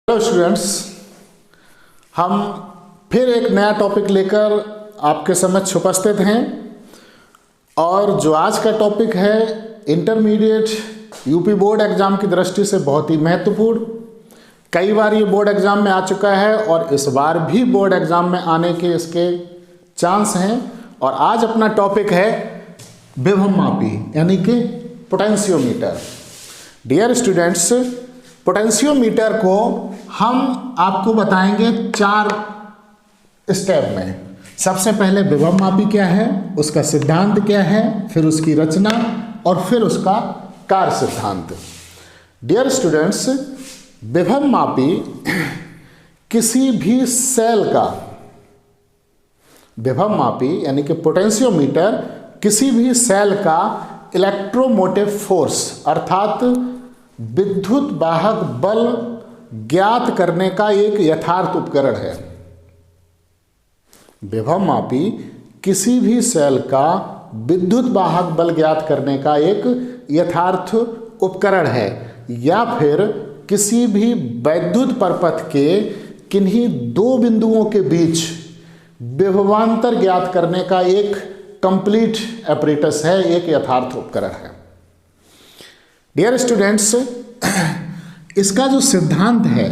Hello students, हम फिर एक नया टॉपिक लेकर आपके समक्ष उपस्थित हैं। और जो आज का टॉपिक है इंटरमीडिएट यूपी बोर्ड एग्ज़ाम की दृष्टि से बहुत ही महत्वपूर्ण। कई बार ये बोर्ड एग्ज़ाम में आ चुका है और इस बार भी बोर्ड एग्ज़ाम में आने के इसके चांस हैं। और आज अपना टॉपिक है विभव मापी यानी कि पोटेंशियोमीटर। डियर स्टूडेंट्स, पोटेंशियोमीटर को हम आपको बताएंगे 4 स्टेप में। सबसे पहले विभव मापी क्या है, उसका सिद्धांत क्या है, फिर उसकी रचना और फिर उसका कार्य सिद्धांत। डियर स्टूडेंट्स, विभव मापी किसी भी सेल का, विभव मापी यानी कि पोटेंशियोमीटर किसी भी सेल का इलेक्ट्रोमोटिव फोर्स अर्थात विद्युत वाहक बल ज्ञात करने का एक यथार्थ उपकरण है। विभव मापी किसी भी सेल का विद्युत वाहक बल ज्ञात करने का एक यथार्थ उपकरण है, या फिर किसी भी वैद्युत परपथ के किन्हीं 2 बिंदुओं के बीच विभवांतर ज्ञात करने का एक कंप्लीट apparatus है, एक यथार्थ उपकरण है। डियर स्टूडेंट्स, इसका जो सिद्धांत है,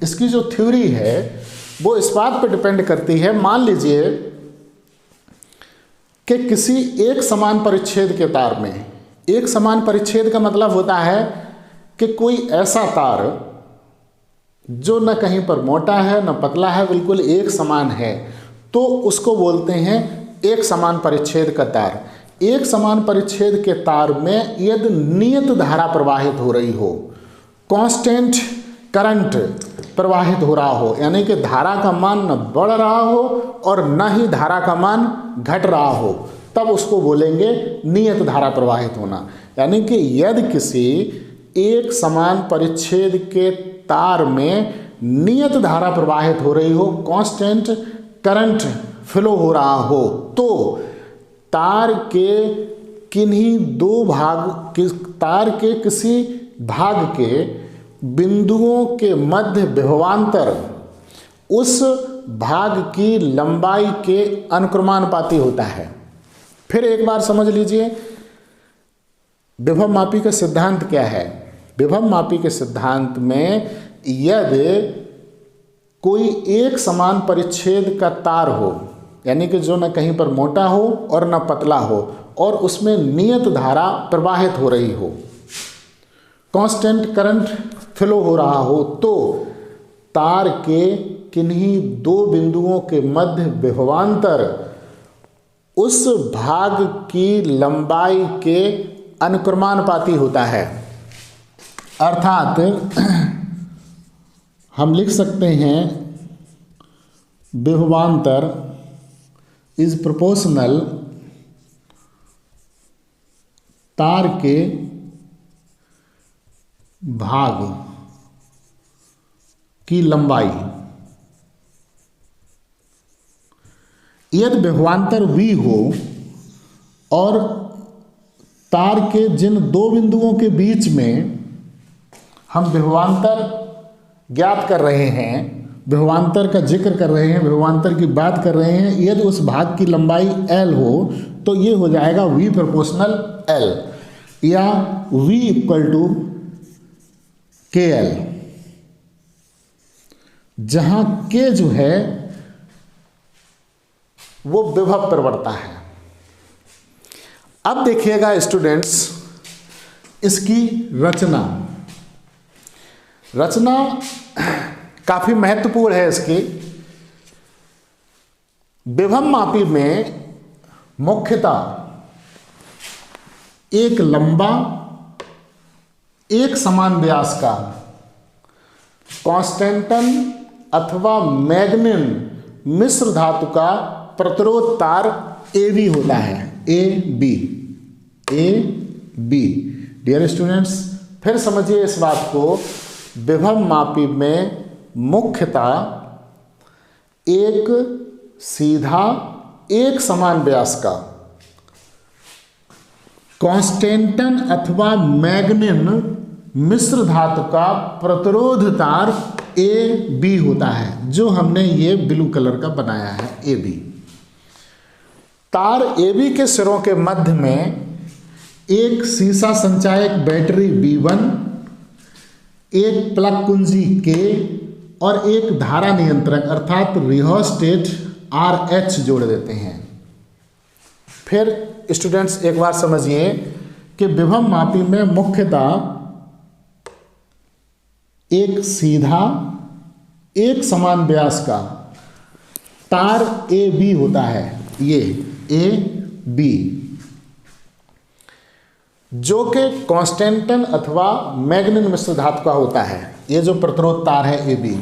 इसकी जो थ्योरी है, वो इस बात पर डिपेंड करती है। मान लीजिए कि किसी एक समान परिच्छेद के तार में, एक समान परिच्छेद का मतलब होता है कि कोई ऐसा तार जो न कहीं पर मोटा है न पतला है, बिल्कुल एक समान है, तो उसको बोलते हैं एक समान परिच्छेद का तार। एक समान परिच्छेद के तार में यदि नियत धारा प्रवाहित हो रही हो, कांस्टेंट करंट प्रवाहित हो रहा हो, यानी कि धारा का मान न बढ़ रहा हो और न ही धारा का मान घट रहा हो, तब उसको बोलेंगे नियत धारा प्रवाहित होना। यानी कि यदि किसी एक समान परिच्छेद के तार में नियत धारा प्रवाहित हो रही हो, कांस्टेंट करंट फ्लो हो रहा हो, तो तार के किन्हीं 2 भाग, तार के किसी भाग के बिंदुओं के मध्य विभवांतर उस भाग की लंबाई के अनुक्रमानुपाती होता है। फिर एक बार समझ लीजिए विभव मापी का सिद्धांत क्या है। विभव मापी के सिद्धांत में यदि कोई एक समान परिच्छेद का तार हो, यानी कि जो न कहीं पर मोटा हो और न पतला हो, और उसमें नियत धारा प्रवाहित हो रही हो, कांस्टेंट करंट फ्लो हो रहा हो, तो तार के किन्हीं 2 बिंदुओं के मध्य विभवांतर उस भाग की लंबाई के अनुक्रमानुपाती होता है। अर्थात हम लिख सकते हैं विभवांतर इज प्रोपोर्शनल तार के भाग की लंबाई। यदि विभवांतर V हो और तार के जिन 2 बिंदुओं के बीच में हम विभवांतर ज्ञात कर रहे हैं, विभवांतर का जिक्र कर रहे हैं, विभवांतर की बात कर रहे हैं, यदि उस भाग की लंबाई L हो, तो ये हो जाएगा V प्रोपोर्शनल L या V इक्वल टू KL, जहां K जो है वो विभव प्रवणता है। अब देखिएगा स्टूडेंट्स, इसकी रचना काफी महत्वपूर्ण है। इसकी विभव मापी में मुख्यतः एक लंबा एक समान व्यास का कांस्टेंटन अथवा मैग्निन मिश्र धातु का प्रतिरोध तार AB होता है। AB डियर स्टूडेंट्स, फिर समझिए इस बात को। विभव मापी में मुख्यतः एक सीधा एक समान व्यास का कांस्टेंटन अथवा मैग्निन मिश्र धातु का प्रतिरोध तार ए बी होता है, जो हमने ये ब्लू कलर का बनाया है ए बी। तार ए बी के सिरों के मध्य में एक सीसा संचायक बैटरी B1, एक प्लग कुंजी K और एक धारा नियंत्रक अर्थात रिहोस्टेट RH जोड़ देते हैं। फिर स्टूडेंट्स एक बार समझिए कि विभव मापी में मुख्यतः एक सीधा एक समान व्यास का तार ए बी होता है, ये ए बी, जो कि कांस्टेंटन अथवा मैग्नीन मिश्र धातु का होता है। ये जो प्रतिरोध तार है ए बी,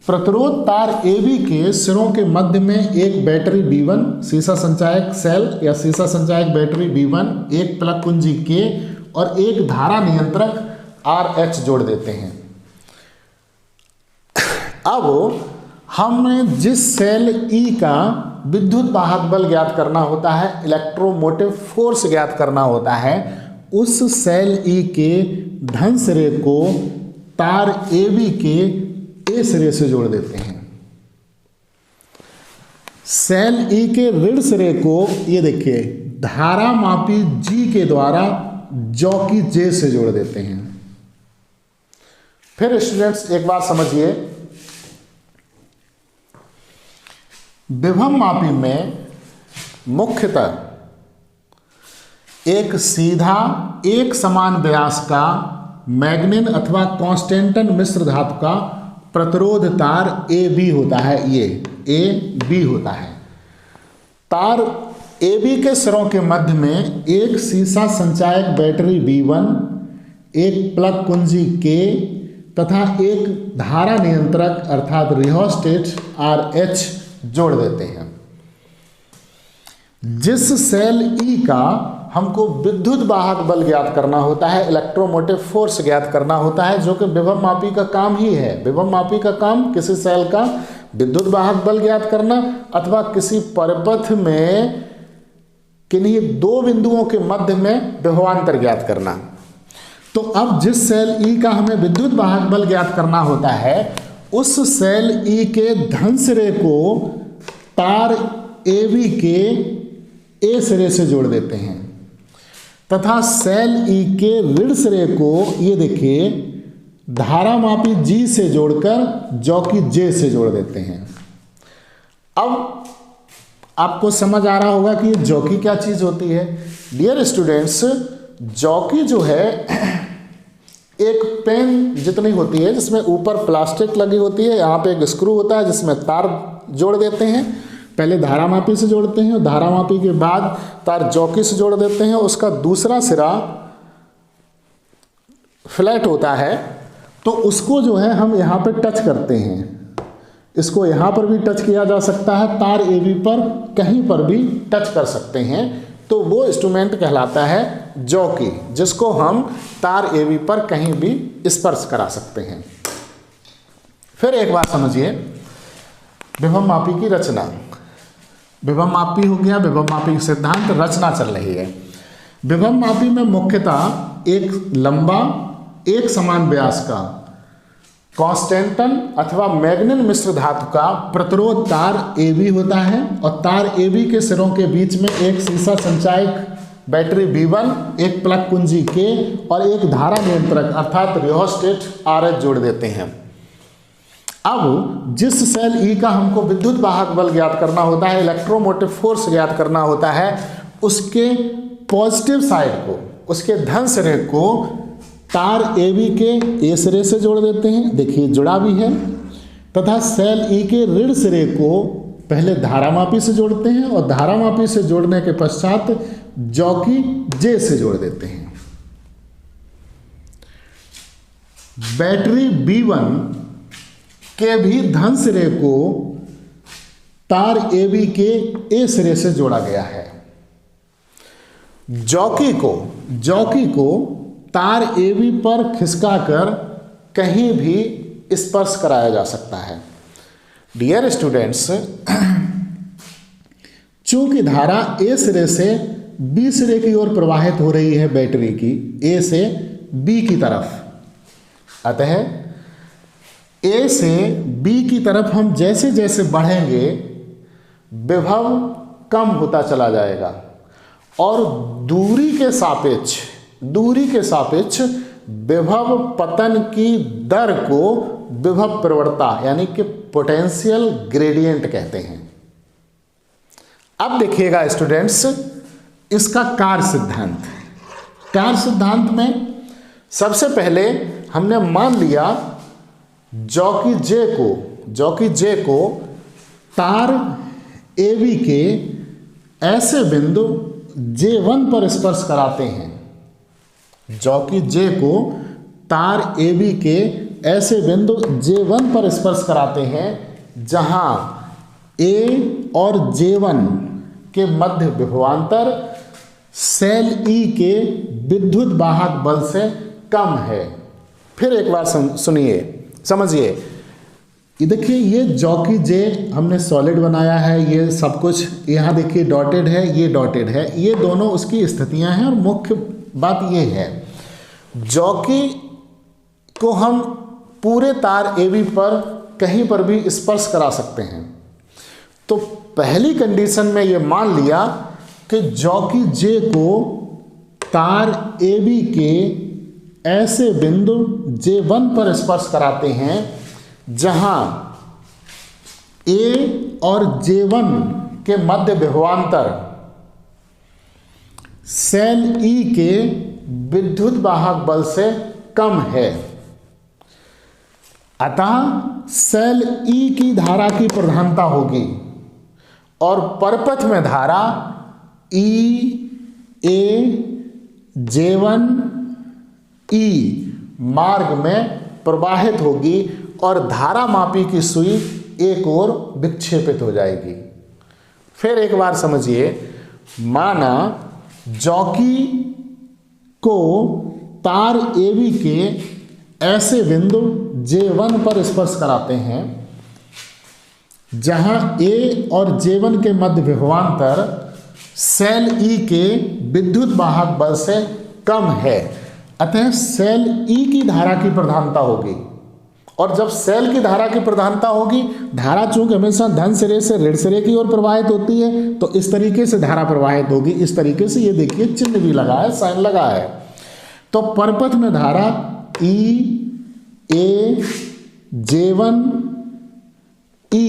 प्रतिरोध तार ए बी के सिरों के मध्य में एक बैटरी B1 सीसा संचायक सेल या सीसा संचायक बैटरी B1, एक प्लग कुंजी K और एक धारा नियंत्रक RH जोड़ देते हैं। अब हमें जिस सेल E का विद्युत वाहक बल ज्ञात करना होता है, इलेक्ट्रोमोटिव फोर्स ज्ञात करना होता है, उस सेल E के धन सिरे को तार AB के A सिरे से जोड़ देते हैं। सेल E के ऋण सिरे को ये देखिए धारा मापी G के द्वारा जॉकी J से जोड़ देते हैं। फिर स्टूडेंट्स एक बात समझिए, विभव मापी में मुख्यतः एक सीधा एक समान व्यास का मैग्नीन अथवा कांस्टेंटन मिश्र धातु का प्रतिरोध तार ए बी होता है, ये ए बी होता है। तार ए बी के सिरों के मध्य में एक सीसा संचायक बैटरी B1, एक प्लग कुंजी K तथा एक धारा नियंत्रक अर्थात रिहोस्टेट RH जोड़ देते हैं। जिस सेल E का हमको विद्युत वाहक बल ज्ञात करना होता है, इलेक्ट्रोमोटिव फोर्स ज्ञात करना होता है, जो कि विभव मापी का काम ही है। विभव मापी का काम किसी सेल का विद्युत वाहक बल ज्ञात करना अथवा किसी परिपथ में किन्हीं दो बिंदुओं के मध्य में विभवांतर ज्ञात करना। तो अब जिस सेल E का हमें विद्युत वाहक बल ज्ञात करना होता है, उस सेल E के धन सिरे को तार AB के A सिरे से जोड़ देते हैं तथा सेल E के ऋण सिरे को ये देखिए धारा मापी G से जोड़कर जॉकी J से जोड़ देते हैं। अब आपको समझ आ रहा होगा कि ये जॉकी क्या चीज होती है। डियर स्टूडेंट्स, जॉकी जो है एक पेन जितनी होती है, जिसमें ऊपर प्लास्टिक लगी होती है, यहाँ पे एक स्क्रू होता है जिसमें तार जोड़ देते हैं। पहले धारा मापी से जोड़ते हैं और धारा मापी के बाद तार जॉकी से जोड़ देते हैं। उसका दूसरा सिरा फ्लैट होता है, तो उसको जो है हम यहाँ पे टच करते हैं। इसको यहाँ पर भी टच किया जा सकता है, तार ए बी पर कहीं पर भी टच कर सकते हैं, तो वो इंस्ट्रूमेंट कहलाता है जॉकी, जिसको हम तार ए बी पर कहीं भी स्पर्श करा सकते हैं। फिर एक बात समझिए, विभव मापी की रचना। विभव मापी हो गया, विभव मापी सिद्धांत, रचना चल रही है। विभव मापी में मुख्यतः एक लंबा एक समान व्यास का कांस्टेंटन अथवा मैग्नीन मिश्र धातु का प्रतिरोध तार ए बी होता है और तार ए बी के सिरों के बीच में एक सीसा संचायक बैटरी B1, एक प्लग कुंजी K और एक धारा नियंत्रक अर्थात रिहोस्टेट RH जोड़ देते हैं। अब जिस सेल E का हमको विद्युत वाहक बल ज्ञात करना होता है, इलेक्ट्रोमोटिव फोर्स ज्ञात करना होता है, उसके पॉजिटिव साइड को, उसके धन सिरे को तार ए बी के ए सिरे से जोड़ देते हैं, देखिए जुड़ा भी है, तथा सेल E के ऋण सिरे को पहले धारामापी से जोड़ते हैं और धारामापी से जोड़ने के पश्चात जॉकी J से जोड़ देते हैं। बैटरी B1 के भी धन सिरे को तार ए बी के ए सिरे से जोड़ा गया है। जॉकी को तार ए बी पर खिसकाकर कहीं भी स्पर्श कराया जा सकता है। डियर स्टूडेंट्स, चूंकि धारा ए सिरे से बी सिरे की ओर प्रवाहित हो रही है, बैटरी की ए से बी की तरफ, अतः ए से बी की तरफ हम जैसे जैसे बढ़ेंगे विभव कम होता चला जाएगा और दूरी के सापेक्ष विभव पतन की दर को विभव प्रवणता यानी कि पोटेंशियल ग्रेडियंट कहते हैं। अब देखिएगा स्टूडेंट्स इसका कार्य सिद्धांत में सबसे पहले हमने मान लिया जॉकी जे को तार AB के ऐसे बिंदु J1 पर स्पर्श कराते हैं। जॉकी जे को तार AB के ऐसे बिंदु J1 पर स्पर्श कराते हैं जहां A और J1 के मध्य विभवांतर सेल E के विद्युत वाहक बल से कम है। फिर एक बार समझिए, ये देखिए ये जॉकी जे हमने सॉलिड बनाया है, ये सब कुछ यहाँ देखिए डॉटेड है, ये डॉटेड है, ये दोनों उसकी स्थितियां हैं। और मुख्य बात ये है जॉकी को हम पूरे तार AB पर कहीं पर भी स्पर्श करा सकते हैं। तो पहली कंडीशन में ये मान लिया कि जॉकी जे को तार AB के ऐसे बिंदु J1 पर स्पर्श कराते हैं जहां A और J1 के मध्य विभवांतर सेल E के विद्युत वाहक बल से कम है। अतः सेल E की धारा की प्रधानता होगी और परपथ में धारा EA J1 E मार्ग में प्रवाहित होगी और धारा मापी की सुई एक ओर विक्षेपित हो जाएगी। फिर एक बार समझिए, माना जॉकी को तार AB के ऐसे बिंदु J1 पर स्पर्श कराते हैं जहां A और J1 के मध्य विभवांतर सेल E के विद्युत वाहक बल से कम है। अतः सेल E की धारा की प्रधानता होगी और जब सेल की धारा की प्रधानता होगी, धारा चूंकि हमेशा धन सिरे से ऋण सिरे की ओर प्रवाहित होती है तो इस तरीके से धारा प्रवाहित होगी। इस तरीके से ये देखिए चिन्ह भी लगा है, साइन लगा है। तो परपथ में धारा EA J1 E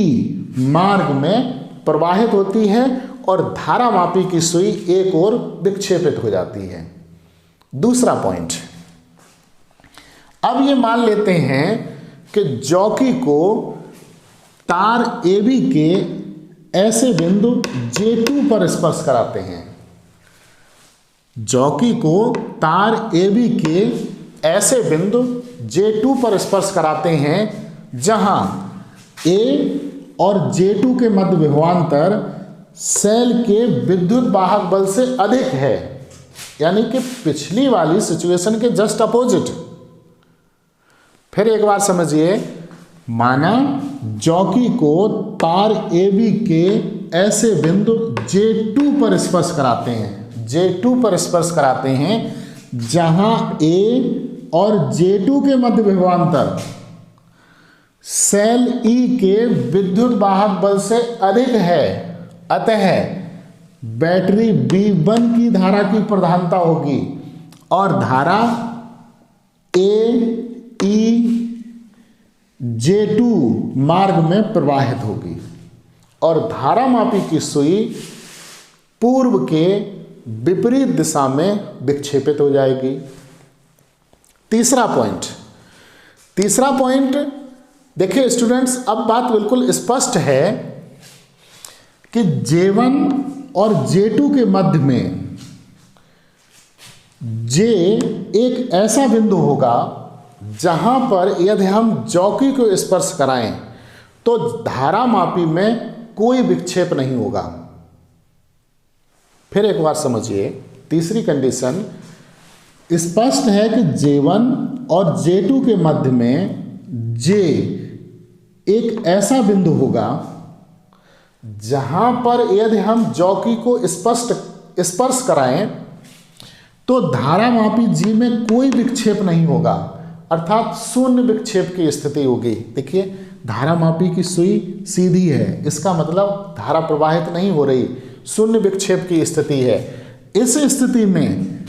मार्ग में प्रवाहित होती है और धारा मापी की सुई एक ओर विक्षेपित हो जाती है। दूसरा पॉइंट, अब ये मान लेते हैं कि जॉकी को तार AB के ऐसे बिंदु J2 पर स्पर्श कराते हैं। जॉकी को तार AB के ऐसे बिंदु J2 पर स्पर्श कराते हैं जहां A और J2 के मध्य विभवांतर सेल के विद्युत वाहक बल से अधिक है, यानी कि पिछली वाली सिचुएशन के जस्ट अपोजिट। फिर एक बार समझिए, माना जॉकी को तार AB के ऐसे बिंदु J2 पर स्पर्श कराते हैं, J2 पर स्पर्श कराते हैं जहां A और J2 के मध्य विभवांतर सेल E के विद्युत वाहक बल से अधिक है। अतः बैटरी B1 की धारा की प्रधानता होगी और धारा AE J2 मार्ग में प्रवाहित होगी और धारा मापी की सुई पूर्व के विपरीत दिशा में विक्षेपित हो जाएगी। तीसरा पॉइंट देखिए स्टूडेंट्स, अब बात बिल्कुल स्पष्ट है कि J1 और J2 के मध्य में J एक ऐसा बिंदु होगा जहां पर यदि हम जॉकी को स्पर्श कराएं तो धारा मापी में कोई विक्षेप नहीं होगा। फिर एक बार समझिए, तीसरी कंडीशन, स्पष्ट है कि J1 और J2 के मध्य में J एक ऐसा बिंदु होगा जहां पर यदि हम जॉकी को स्पर्श कराएं तो धारा मापी G में कोई विक्षेप नहीं होगा। अर्थात शून्य विक्षेप की स्थिति होगी। देखिए धारामापी की सुई सीधी है, इसका मतलब धारा प्रवाहित नहीं हो रही, शून्य विक्षेप की स्थिति है। इस स्थिति में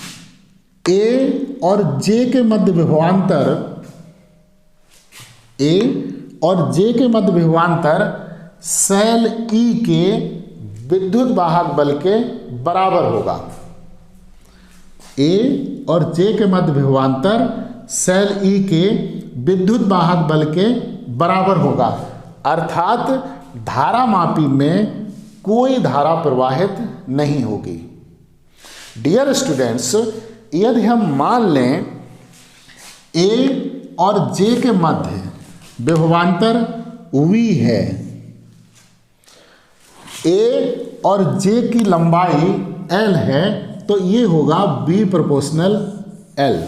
ए और जे के मध्य विभवांतर, ए और जे के मध्य विभवांतर सेल ई के विद्युत वाहक बल के बराबर होगा। ए और जे के मध्य विभवांतर सेल ई के विद्युत वाहक बल के बराबर होगा, अर्थात धारामापी में कोई धारा प्रवाहित नहीं होगी। डियर स्टूडेंट्स, यदि हम मान लें ए और जे के मध्य विभवांतर V है, ए और जे की लंबाई L है, तो ये होगा B प्रोपोर्शनल L,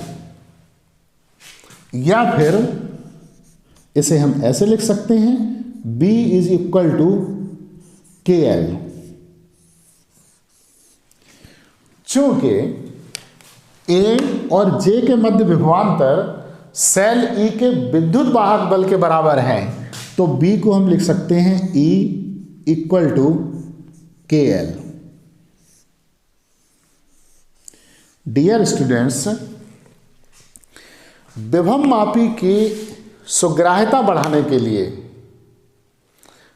या फिर इसे हम ऐसे लिख सकते हैं B is equal to KL। चूंकि ए और जे के मध्य विभवांतर सेल ई के विद्युत वाहक बल के बराबर है, तो B को हम लिख सकते हैं E equal to KL। Dear students, विभव मापी की सुग्राह्यता बढ़ाने के लिए,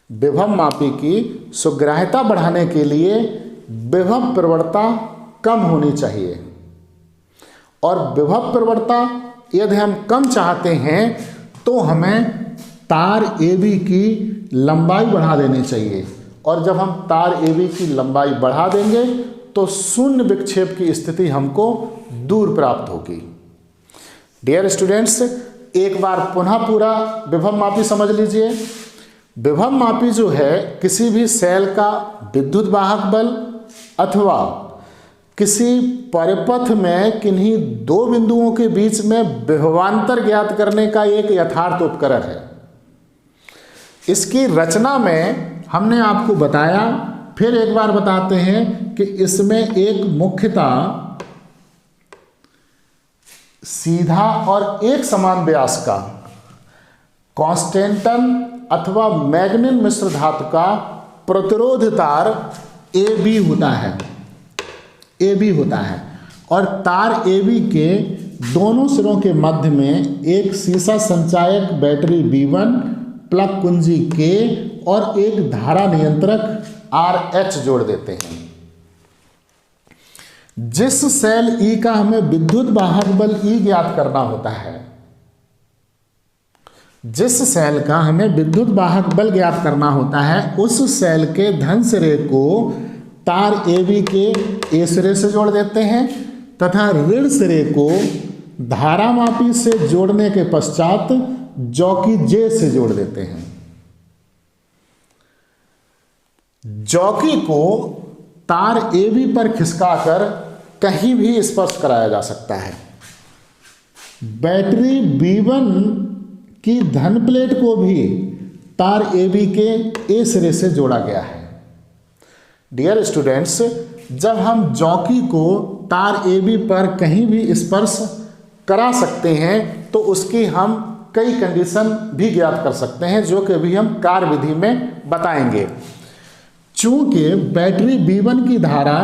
विभव मापी की सुग्राह्यता बढ़ाने के लिए विभव प्रवणता कम होनी चाहिए, और विभव प्रवणता यदि हम कम चाहते हैं तो हमें तार AB की लंबाई बढ़ा देनी चाहिए, और जब हम तार AB की लंबाई बढ़ा देंगे तो शून्य विक्षेप की स्थिति हमको दूर प्राप्त होगी। डियर स्टूडेंट्स, एक बार पुनः पूरा विभव मापी समझ लीजिए। विभव मापी जो है किसी भी सेल का विद्युत वाहक बल अथवा किसी परिपथ में किन्हीं दो बिंदुओं के बीच में विभवांतर ज्ञात करने का एक यथार्थ उपकरण है। इसकी रचना में हमने आपको बताया, फिर एक बार बताते हैं कि इसमें एक मुख्यतः सीधा और एक समान व्यास का कांस्टेंटन अथवा मैग्नीन मिश्र धातु का प्रतिरोध तार AB होता है, AB होता है, और तार AB के दोनों सिरों के मध्य में एक सीसा संचायक बैटरी B1, प्लग कुंजी K और एक धारा नियंत्रक RH जोड़ देते हैं। जिस सेल E का हमें विद्युत वाहक बल E ज्ञात करना होता है, जिस सेल का हमें विद्युत वाहक बल ज्ञात करना होता है, उस सेल के धन सिरे को तार AB के A सिरे से जोड़ देते हैं तथा ऋण सिरे को धारामापी से जोड़ने के पश्चात जॉकी J से जोड़ देते हैं। जॉकी को तार AB पर खिसकाकर कहीं भी स्पर्श कराया जा सकता है। बैटरी B1 की धन प्लेट को भी तार AB के A सिरे से जोड़ा गया है। डियर स्टूडेंट्स, जब हम जॉकी को तार AB पर कहीं भी स्पर्श करा सकते हैं तो उसकी हम कई कंडीशन भी ज्ञात कर सकते हैं, जो कि अभी हम कार्य विधि में बताएंगे। चूंकि बैटरी B1 की धारा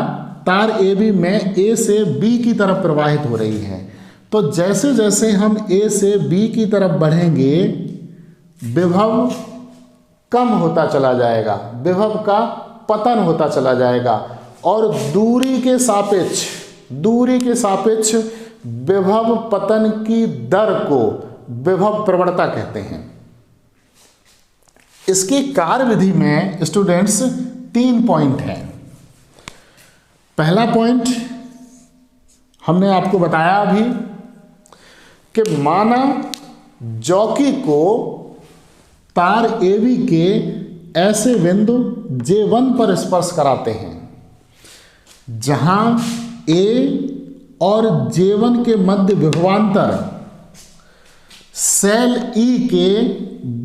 तार AB में A से B की तरफ प्रवाहित हो रही है, तो जैसे जैसे हम A से B की तरफ बढ़ेंगे विभव कम होता चला जाएगा, विभव का पतन होता चला जाएगा, और दूरी के सापेक्ष विभव पतन की दर को विभव प्रवणता कहते हैं। इसकी कार्य विधि में स्टूडेंट्स 3 पॉइंट हैं। पहला पॉइंट हमने आपको बताया अभी कि माना जॉकी को तार AB के ऐसे बिंदु J1 पर स्पर्श कराते हैं जहां A और J1 के मध्य विभवांतर सेल E के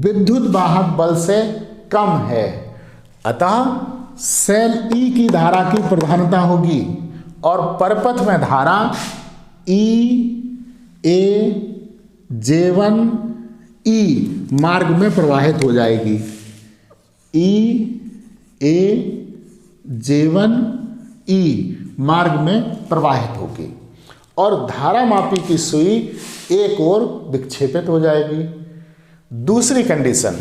विद्युत वाहक बल से कम है, अतः सेल E की धारा की प्रधानता होगी और परिपथ में धारा E, A, J1E मार्ग में प्रवाहित हो जाएगी। J1E मार्ग में प्रवाहित होगी और धारामापी की सुई एक ओर विक्षेपित हो जाएगी। दूसरी कंडीशन,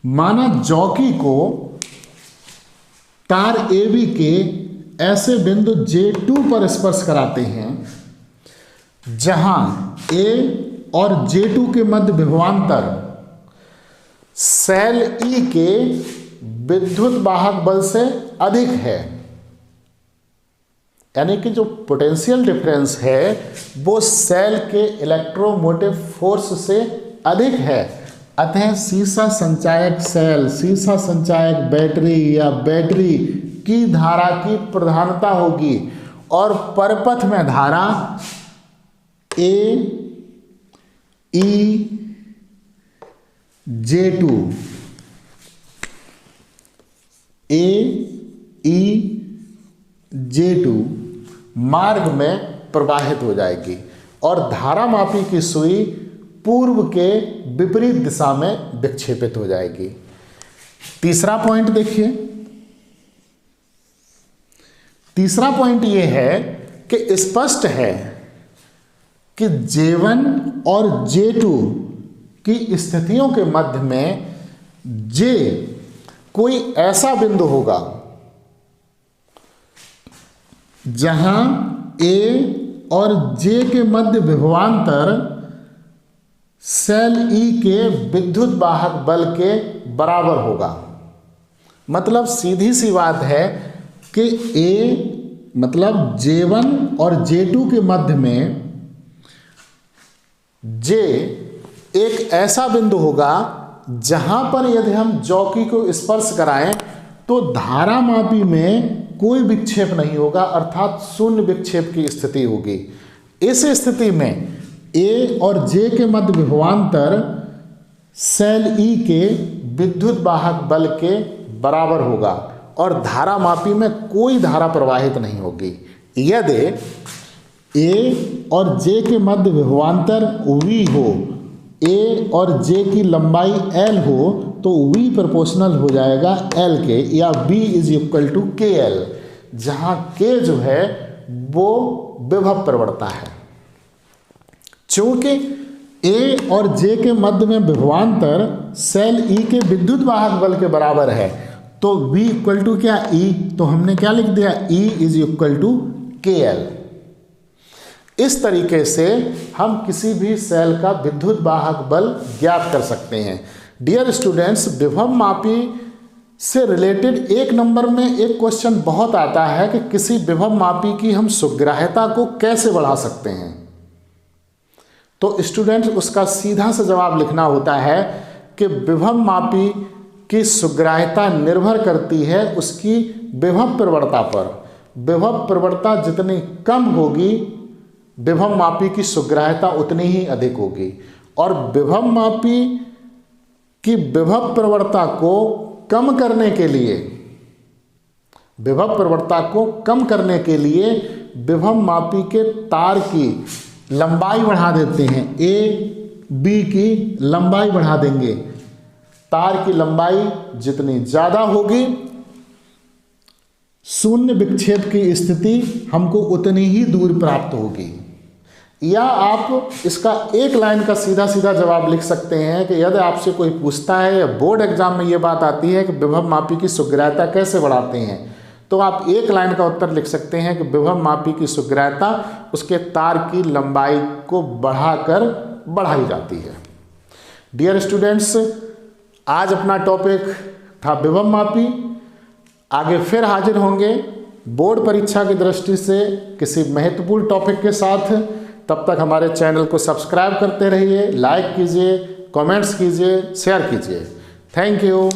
माना जॉकी को तार AB के ऐसे बिंदु J2 पर स्पर्श कराते हैं जहां A और J2 के मध्य विभवांतर सेल E के विद्युत वाहक बल से अधिक है, यानी कि जो पोटेंशियल डिफरेंस है वो सेल के इलेक्ट्रोमोटिव फोर्स से अधिक है। अतः सीसा संचायक सेल, सीसा संचायक बैटरी या बैटरी की धारा की प्रधानता होगी और परपथ में धारा AEJ2 मार्ग में प्रवाहित हो जाएगी और धारामापी की सुई पूर्व के विपरीत दिशा में विक्षेपित हो जाएगी। तीसरा पॉइंट देखिए, तीसरा पॉइंट यह है कि स्पष्ट है कि J1 और J2 की स्थितियों के मध्य में J कोई ऐसा बिंदु होगा जहां A और J के मध्य विभवांतर सेल E के विद्युत वाहक बल के बराबर होगा। मतलब सीधी सी बात है कि मतलब J1 और J2 के मध्य में J एक ऐसा बिंदु होगा जहां पर यदि हम जॉकी को स्पर्श कराएं तो धारामापी में कोई विक्षेप नहीं होगा, अर्थात शून्य विक्षेप की स्थिति होगी। इस स्थिति में A और J के मध्य विभवांतर सेल E के विद्युत वाहक बल के बराबर होगा और धारामापी में कोई धारा प्रवाहित नहीं होगी। यदि A और J के मध्य विभवांतर V हो, A और J की लंबाई L हो तो V प्रोपोर्शनल हो जाएगा L के, या V is equal to KL, जहां K जो है वो विभव प्रवणता है। चूंकि A और J के मध्य में विभवांतर सेल E के विद्युत वाहक बल के बराबर है तो V इक्वल टू क्या E, तो हमने क्या लिख दिया E is equal to KL। इस तरीके से हम किसी भी सेल का विद्युत वाहक बल ज्ञात कर सकते हैं। डियर स्टूडेंट्स, विभव मापी से रिलेटेड एक नंबर में एक क्वेश्चन बहुत आता है कि किसी विभव मापी की हम सुग्राह्यता को कैसे बढ़ा सकते हैं। तो स्टूडेंट्स उसका सीधा सा जवाब लिखना होता है कि विभव मापी की सुग्राह्यता निर्भर करती है उसकी विभव प्रवणता पर। विभव प्रवणता जितनी कम होगी विभव मापी की सुग्राह्यता उतनी ही अधिक होगी, और विभव मापी की विभव प्रवणता को कम करने के लिए विभव मापी के तार की लंबाई बढ़ा देते हैं। A B की लंबाई बढ़ा देंगे। तार की लंबाई जितनी ज़्यादा होगी शून्य विक्षेप की स्थिति हमको उतनी ही दूर प्राप्त होगी। या आप इसका एक लाइन का सीधा सीधा जवाब लिख सकते हैं कि यदि आपसे कोई पूछता है या बोर्ड एग्जाम में ये बात आती है कि विभव मापी की सुग्राह्यता कैसे बढ़ाते हैं, तो आप एक लाइन का उत्तर लिख सकते हैं कि विभव मापी की सुग्राह्यता उसके तार की लंबाई को बढ़ाकर बढ़ाई जाती है। डियर स्टूडेंट्स, आज अपना टॉपिक था विभव मापी। आगे फिर हाजिर होंगे बोर्ड परीक्षा की दृष्टि से किसी महत्वपूर्ण टॉपिक के साथ। तब तक हमारे चैनल को सब्सक्राइब करते रहिए, लाइक कीजिए, कमेंट्स कीजिए, शेयर कीजिए। Thank you.